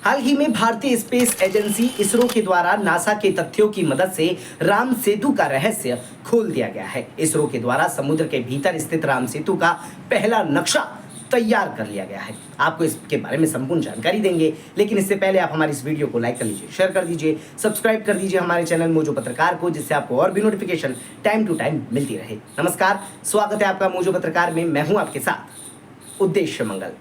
हाल ही में भारतीय space agency ISRO के द्वारा नासा के तथ्यों की मदद से राम सेतु का रहस्य खोल दिया गया है। इसरो के द्वारा समुद्र के भीतर स्थित राम सेतु का पहला नक्शा तैयार कर लिया गया है। आपको इसके बारे में संपूर्ण जानकारी देंगे, लेकिन इससे पहले आप हमारी इस वीडियो को लाइक कर लीजिए, शेयर कर दीजिए, सब्सक्राइब कर दीजिए हमारे चैनल मोजो पत्रकार को, जिससे आपको और भी नोटिफिकेशन टाइम टू टाइम मिलती रहे। नमस्कार, स्वागत है आपका मोजो पत्रकार में। मैं हूं आपके साथ उद्देश्य मंगल।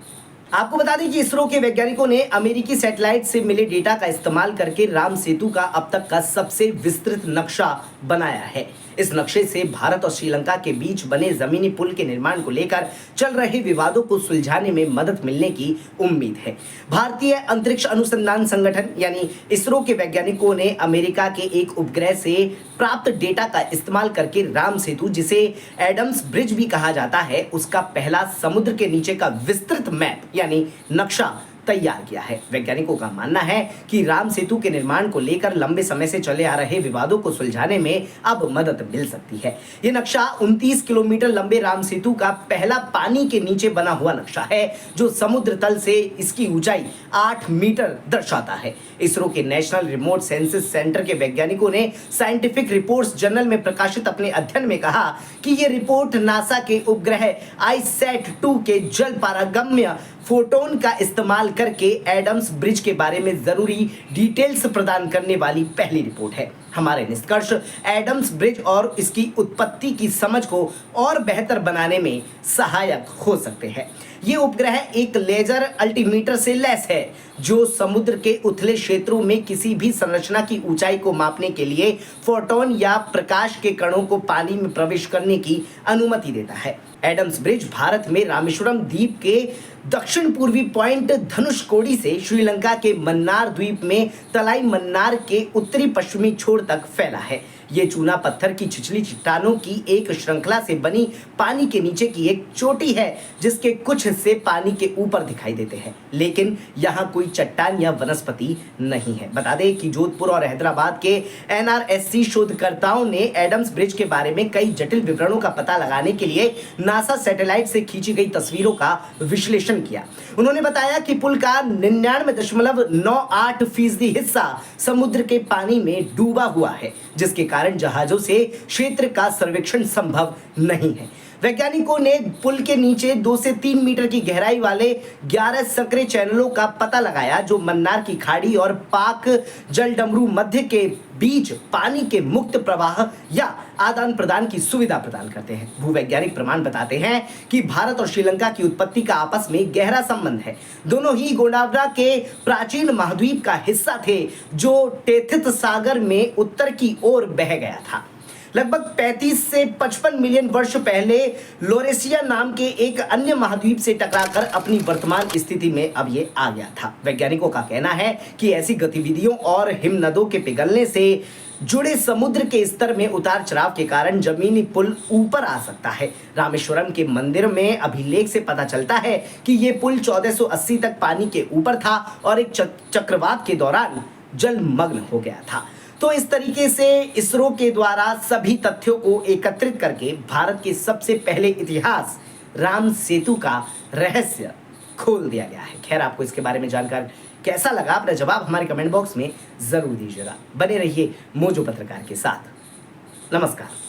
आपको बता दें कि इसरो के वैज्ञानिकों ने अमेरिकी सैटेलाइट से मिले डेटा का इस्तेमाल करके राम सेतु का अब तक का सबसे विस्तृत नक्शा बनाया है। इस नक्शे से भारत और श्रीलंका के बीच बने जमीनी पुल के निर्माण को लेकर चल रहे विवादों को सुलझाने में मदद मिलने की उम्मीद है। भारतीय अंतरिक्ष अनुसंधान संगठन यानी इसरो के वैज्ञानिकों ने अमेरिका के एक उपग्रह से प्राप्त डेटा का इस्तेमाल करके राम सेतु, जिसे एडम्स ब्रिज भी कहा जाता है, उसका पहला समुद्र के नीचे का विस्तृत मैप यानी नक्शा तैयार किया है। वैज्ञानिकों का मानना है कि राम सेतु के निर्माण को लेकर लंबे समय से चले आ रहे विवादों को सुलझाने में अब मदद मिल सकती है। यह नक्शा 29 किलोमीटर लंबे राम सेतु का पहला पानी के नीचे बना हुआ नक्शा है, जो समुद्र तल से इसकी ऊंचाई 8 मीटर दर्शाता है। इसरो के नेशनल रिमोट सेंसिस सेंटर के वैज्ञानिकों ने साइंटिफिक रिपोर्ट्स जर्नल में प्रकाशित अपने अध्ययन में कहा कि यह रिपोर्ट नासा के उपग्रह ICESat-2 के जल पारगम्य फोटोन का इस्तेमाल करके एडम्स ब्रिज के बारे में जरूरी डिटेल्स प्रदान करने वाली पहली रिपोर्ट है। हमारे निष्कर्ष एडम्स ब्रिज और इसकी उत्पत्ति की समझ को और बेहतर बनाने में सहायक हो सकते हैं। ये उपग्रह एक लेजर अल्टीमीटर से लैस है, जो समुद्र के उथले क्षेत्रों में किसी भी संरचना की ऊंचाई को मापने के लिए फोटोन या प्रकाश के कणों को पानी में प्रवेश करने की अनुमति देता है। एडम्स ब्रिज भारत में रामेश्वरम द्वीप के दक्षिण पूर्वी पॉइंट धनुषकोडी से श्रीलंका के मन्नार द्वीप में तलाई मन्नार के उत्तरी पश्चिमी छोर तक फैला है। ये चूना पत्थर की छिछली चट्टानों की एक श्रृंखला से बनी पानी के नीचे की एक चोटी है, जिसके कुछ हिस्से पानी के ऊपर दिखाई देते हैं, लेकिन यहाँ कोई चट्टान या वनस्पति नहीं है। बता दें कि जोधपुर और हैदराबाद के NRSC शोधकर्ताओं ने एडम्स ब्रिज के बारे में कई जटिल विवरणों का पता लगाने के लिए नासा सैटेलाइट से खींची गई तस्वीरों का विश्लेषण किया। उन्होंने बताया कि पुल का 99.98% हिस्सा समुद्र के पानी में डूबा हुआ है, जिसके कारण जहाजों से क्षेत्र का सर्वेक्षण संभव नहीं है। वैज्ञानिकों ने पुल के नीचे 2 से 3 मीटर की गहराई वाले 11 संकरे चैनलों का पता लगाया, जो मन्नार की खाड़ी और पाक जलडमरू मध्य के बीच पानी के मुक्त प्रवाह या आदान प्रदान की सुविधा प्रदान करते हैं। भूवैज्ञानिक प्रमाण बताते हैं कि भारत और श्रीलंका की उत्पत्ति का आपस में गहरा संबंध है। दोनों ही गोंडावरा के प्राचीन महाद्वीप का हिस्सा थे, जो टेथित सागर में उत्तर की ओर बह गया था। लगभग 35 से 55 मिलियन वर्ष पहले लोरेशिया नाम के एक अन्य महाद्वीप से टकराकर अपनी वर्तमान स्थिति में अब ये आ गया था। वैज्ञानिकों का कहना है कि ऐसी गतिविधियों और हिमनदों के पिघलने से जुड़े समुद्र के स्तर में उतार चढ़ाव के कारण जमीनी पुल ऊपर आ सकता है। रामेश्वरम के मंदिर में अभिलेख से पता चलता है कि ये पुल 1480 तक पानी के ऊपर था और एक चक्रवात के दौरान जलमग्न हो गया था। तो इस तरीके से इसरो के द्वारा सभी तथ्यों को एकत्रित करके भारत के सबसे पहले इतिहास राम सेतु का रहस्य खोल दिया गया है। खैर, आपको इसके बारे में जानकर कैसा लगा? अपना जवाब हमारे कमेंट बॉक्स में जरूर दीजिएगा। बने रहिए मोजो पत्रकार के साथ। नमस्कार।